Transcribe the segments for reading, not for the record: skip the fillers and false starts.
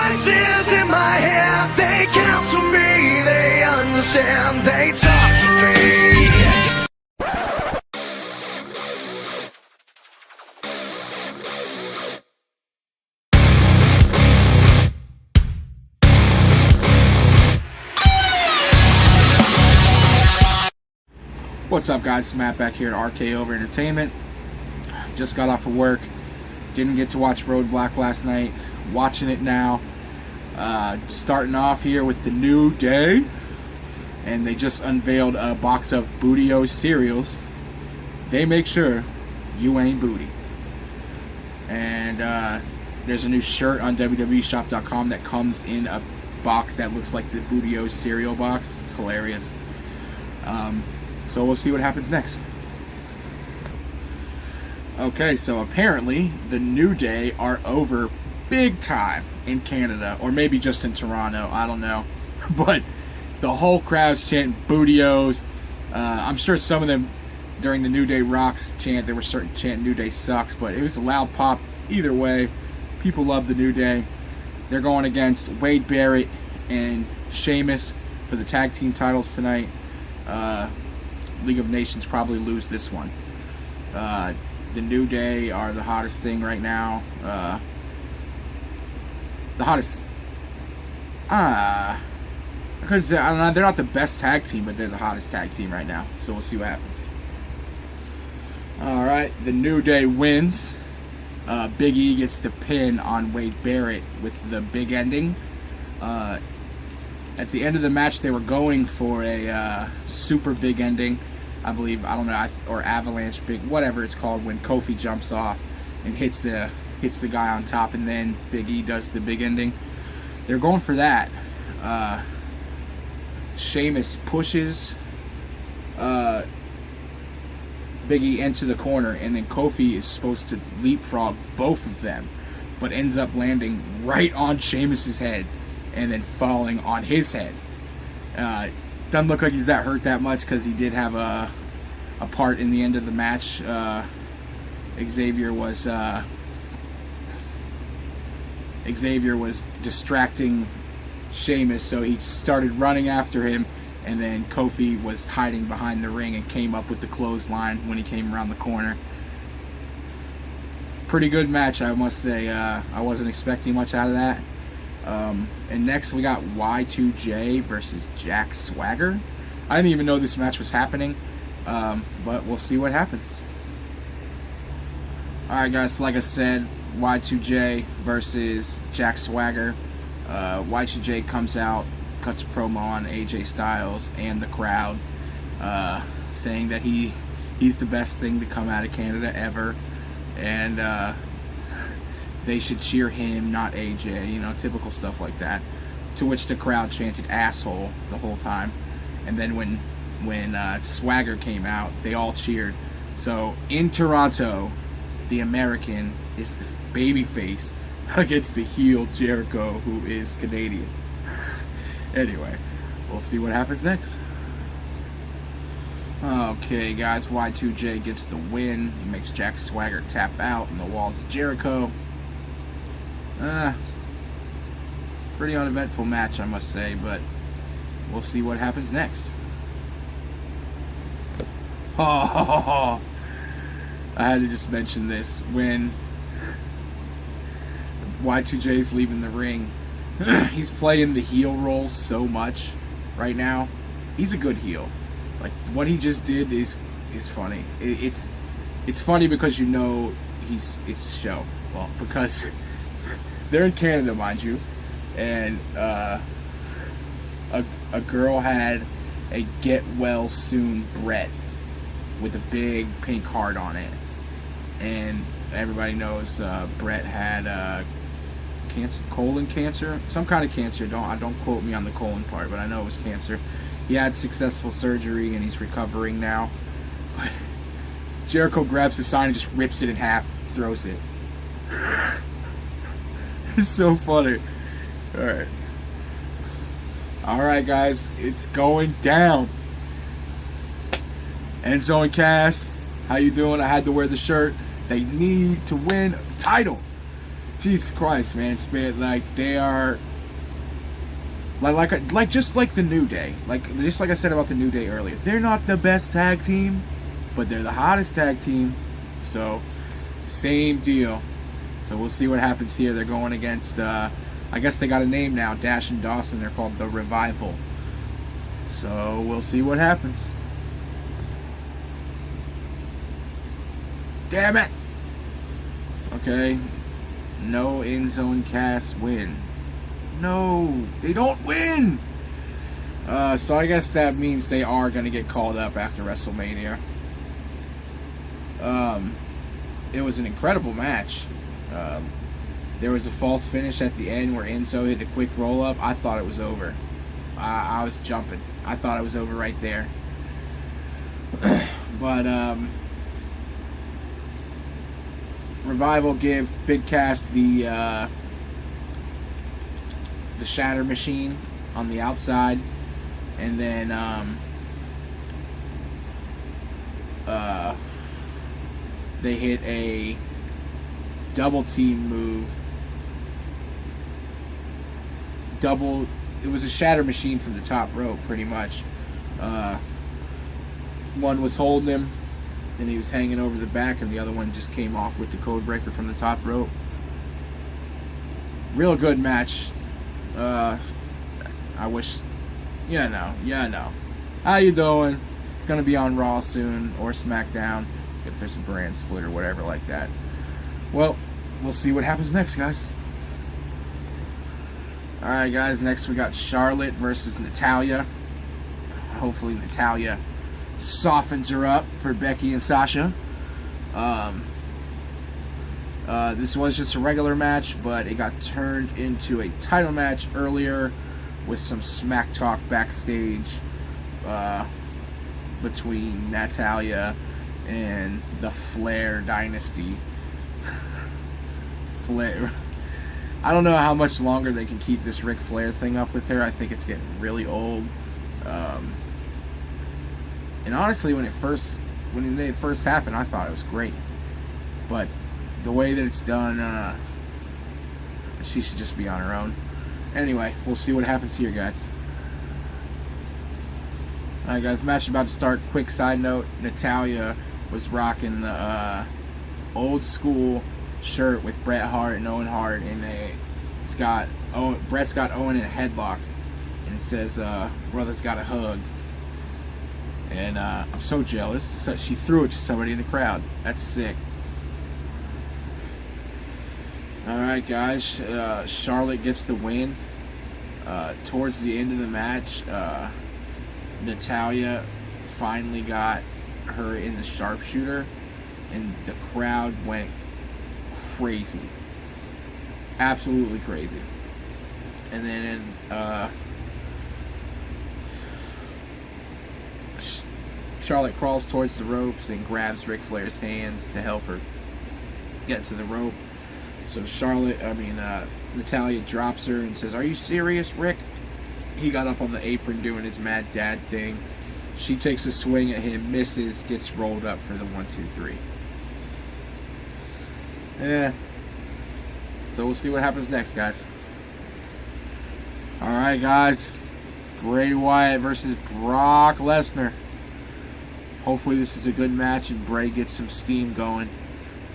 Voices in my head, they counsel me, they understand, they talk to me. What's up, guys? It's Matt back here at RKO-VER Entertainment. Just got off of work. Didn't get to watch Roadblock last night. Watching it now. Starting off here with the New Day. And they just unveiled a box of Booty-O cereals. They make sure you ain't booty. And there's a new shirt on WWEshop.com that comes in a box that looks like the Booty-O cereal box. It's hilarious. So we'll see what happens next. Okay, so apparently the New Day are over big time in Canada, or maybe just in Toronto, I don't know. But the whole crowd's chanting Booty-O's. I'm sure some of them during the New Day Rocks chant, they were certain chanting New Day sucks, but it was a loud pop either way. People love the New Day. They're going against Wade Barrett and Sheamus for the tag team titles tonight. League of Nations probably lose this one. The New Day are the hottest thing right now. The hottest. I couldn't say. I don't know. They're not the best tag team, but they're the hottest tag team right now. So we'll see what happens. All right, the New Day wins. Big E gets the pin on Wade Barrett with the big ending. At the end of the match, they were going for a super big ending, I believe. I don't know, or avalanche big, whatever it's called, when Kofi jumps off and hits the guy on top, and then Big E does the big ending. They're going for that. Sheamus pushes Big E into the corner, and then Kofi is supposed to leapfrog both of them, but ends up landing right on Sheamus's head and then falling on his head. Doesn't look like he's that hurt that much, because he did have a part in the end of the match. Xavier was distracting Sheamus, so he started running after him, and then Kofi was hiding behind the ring and came up with the clothesline when he came around the corner. Pretty good match, I must say. I wasn't expecting much out of that. And next we got Y2J versus Jack Swagger. I didn't even know this match was happening, but we'll see what happens. Alright, guys, like I said, Y2J versus Jack Swagger. Y2J comes out, cuts a promo on AJ Styles and the crowd, saying that he's the best thing to come out of Canada ever, and they should cheer him, not AJ, you know, typical stuff like that. To which the crowd chanted asshole the whole time. And then when Swagger came out, they all cheered. So in Toronto, the American is the babyface against the heel Jericho, who is Canadian. Anyway, we'll see what happens next. Okay, guys, Y2J gets the win. He makes Jack Swagger tap out in the walls of Jericho. Pretty uneventful match, I must say, but we'll see what happens next. I had to just mention this. When Y2J's leaving the ring, he's playing the heel role so much right now. He's a good heel. Like, what he just did is funny. It's funny because you know it's a show. Well, because they're in Canada, mind you, and a girl had a get well soon Brett with a big pink heart on it, and everybody knows Brett had cancer, colon cancer, some kind of cancer. Don't quote me on the colon part, but I know it was cancer. He had successful surgery and he's recovering now. But Jericho grabs the sign and just rips it in half, throws it. It's so funny. Alright, guys, it's going down. Enzo and Cass, how you doing? I had to wear the shirt. They need to win a title. Jesus Christ, man. It's been like they are like just like the New Day. Just like I said about the New Day earlier. They're not the best tag team, but they're the hottest tag team. So same deal. So we'll see what happens here. They're going against I guess they got a name now, Dash and Dawson. They're called the Revival. So we'll see what happens. Damn it! Okay. No end zone cast win. No, they don't win! So I guess that means they are going to get called up after WrestleMania. It was an incredible match. There was a false finish at the end where Enzo hit a quick roll up. I thought it was over. I was jumping. I thought it was over right there. But Revival give Big Cass the shatter machine on the outside, and then they hit a double team move. It was a shatter machine from the top rope, pretty much. One was holding him, and he was hanging over the back, and the other one just came off with the code breaker from the top rope. Real good match. I wish, yeah, no. How you doing? It's gonna be on Raw soon, or SmackDown, if there's a brand split or whatever like that. Well, we'll see what happens next, guys. Alright, guys, next we got Charlotte versus Natalya. Hopefully Natalya softens her up for Becky and Sasha. This was just a regular match, but it got turned into a title match earlier with some smack talk backstage between Natalya and the Flair dynasty. Flair. I don't know how much longer they can keep this Ric Flair thing up with her. I think it's getting really old. And honestly, when it first happened, I thought it was great. But the way that it's done, she should just be on her own. Anyway, we'll see what happens here, guys. Alright, guys, match about to start. Quick side note, Natalya was rocking the old school shirt with Bret Hart and Owen Hart, and Bret's got Owen in a headlock, and it says brother's got a hug. And I'm so jealous. So she threw it to somebody in the crowd. That's sick. Alright, guys, Charlotte gets the win. Towards the end of the match, Natalya finally got her in the sharpshooter, and the crowd went crazy. Absolutely crazy. And then Charlotte crawls towards the ropes and grabs Ric Flair's hands to help her get to the rope. So Natalya drops her and says, "Are you serious, Rick?" He got up on the apron doing his mad dad thing. She takes a swing at him, misses, gets rolled up for the 1-2-3. Yeah. So we'll see what happens next, guys. Alright, guys. Bray Wyatt versus Brock Lesnar. Hopefully this is a good match and Bray gets some steam going.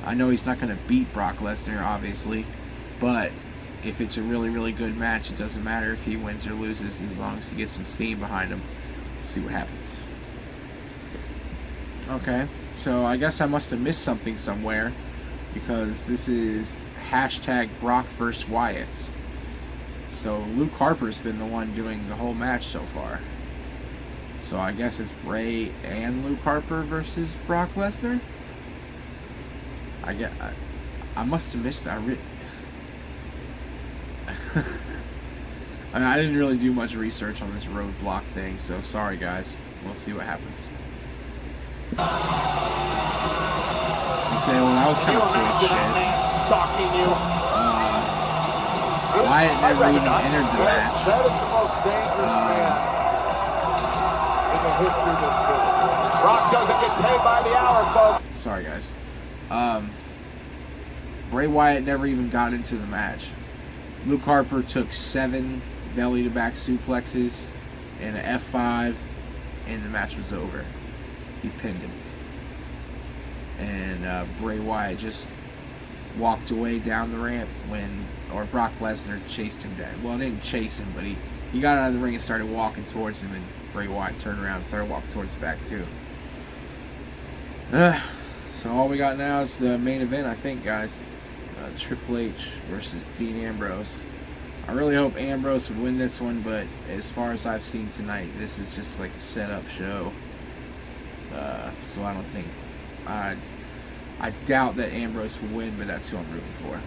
I know he's not going to beat Brock Lesnar, obviously. But if it's a really, really good match, it doesn't matter if he wins or loses as long as he gets some steam behind him. Let's see what happens. Okay. So I guess I must have missed something somewhere, because this is hashtag Brock vs. Wyatt's. So Luke Harper's been the one doing the whole match so far. So I guess it's Bray and Luke Harper versus Brock Lesnar? I must have missed that. I didn't really do much research on this roadblock thing, so sorry guys. We'll see what happens. Okay, well that was kind of cool shit. Wyatt never even entered the match. That is the most dangerous man in the history of this business. Brock doesn't get paid by the hour, folks. Sorry guys. Bray Wyatt never even got into the match. Luke Harper took 7 belly-to-back suplexes and an F5, and the match was over. He pinned him. And Bray Wyatt just walked away down the ramp or Brock Lesnar chased him down. Well, didn't chase him, but he got out of the ring and started walking towards him, and Bray Wyatt turned around and started walking towards the back too. So all we got now is the main event, I think, guys. Triple H versus Dean Ambrose. I really hope Ambrose would win this one, but as far as I've seen tonight, this is just like a set-up show. So I don't think... I doubt that Ambrose will win, but that's who I'm rooting for.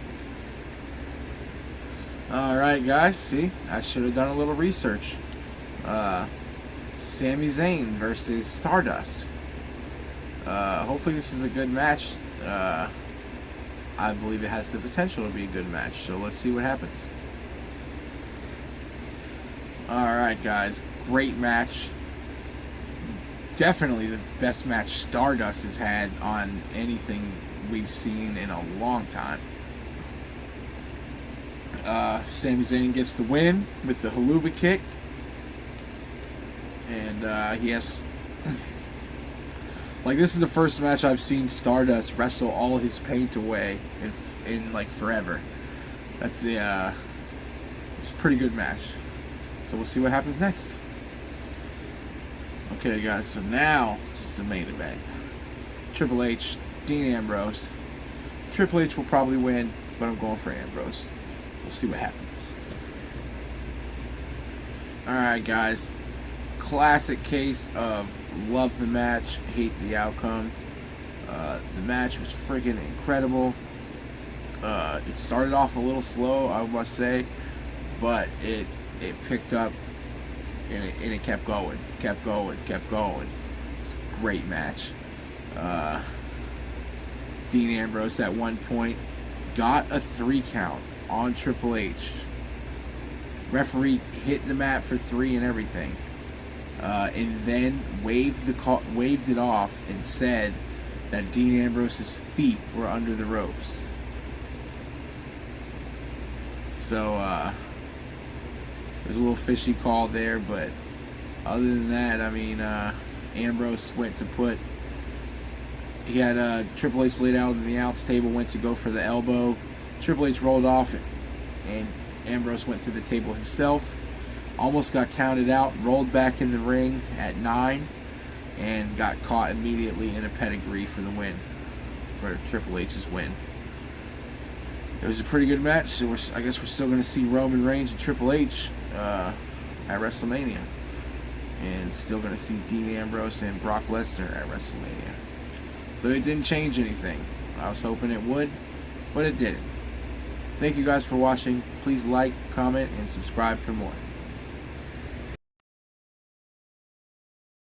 Alright, guys. See? I should have done a little research. Sami Zayn versus Stardust. Hopefully this is a good match. I believe it has the potential to be a good match, so let's see what happens. Alright, guys. Great match. Definitely the best match Stardust has had on anything we've seen in a long time. Sami Zayn gets the win with the haluva kick. And he has... Like, this is the first match I've seen Stardust wrestle all his paint away in like forever. That's the it's a pretty good match. So we'll see what happens next. Okay, guys. So now this is the main event. Triple H, Dean Ambrose. Triple H will probably win, but I'm going for Ambrose. We'll see what happens. All right, guys. Classic case of love the match, hate the outcome. The match was freaking incredible. It started off a little slow, I must say, but it picked up and it kept going. It's a great match. Dean Ambrose at one point got a 3 count on Triple H. Referee hit the mat for 3 and everything. And then waved it off and said that Dean Ambrose's feet were under the ropes. So, there's a little fishy call there, but other than that, I mean, Ambrose went to put... He had Triple H laid out on the outs table, went to go for the elbow. Triple H rolled off, and Ambrose went through the table himself. Almost got counted out, rolled back in the ring at 9, and got caught immediately in a pedigree for the win, for Triple H's win. It was a pretty good match, so I guess we're still going to see Roman Reigns and Triple H at WrestleMania. And still going to see Dean Ambrose and Brock Lesnar at WrestleMania. So it didn't change anything. I was hoping it would, but it didn't. Thank you guys for watching. Please like, comment, and subscribe for more.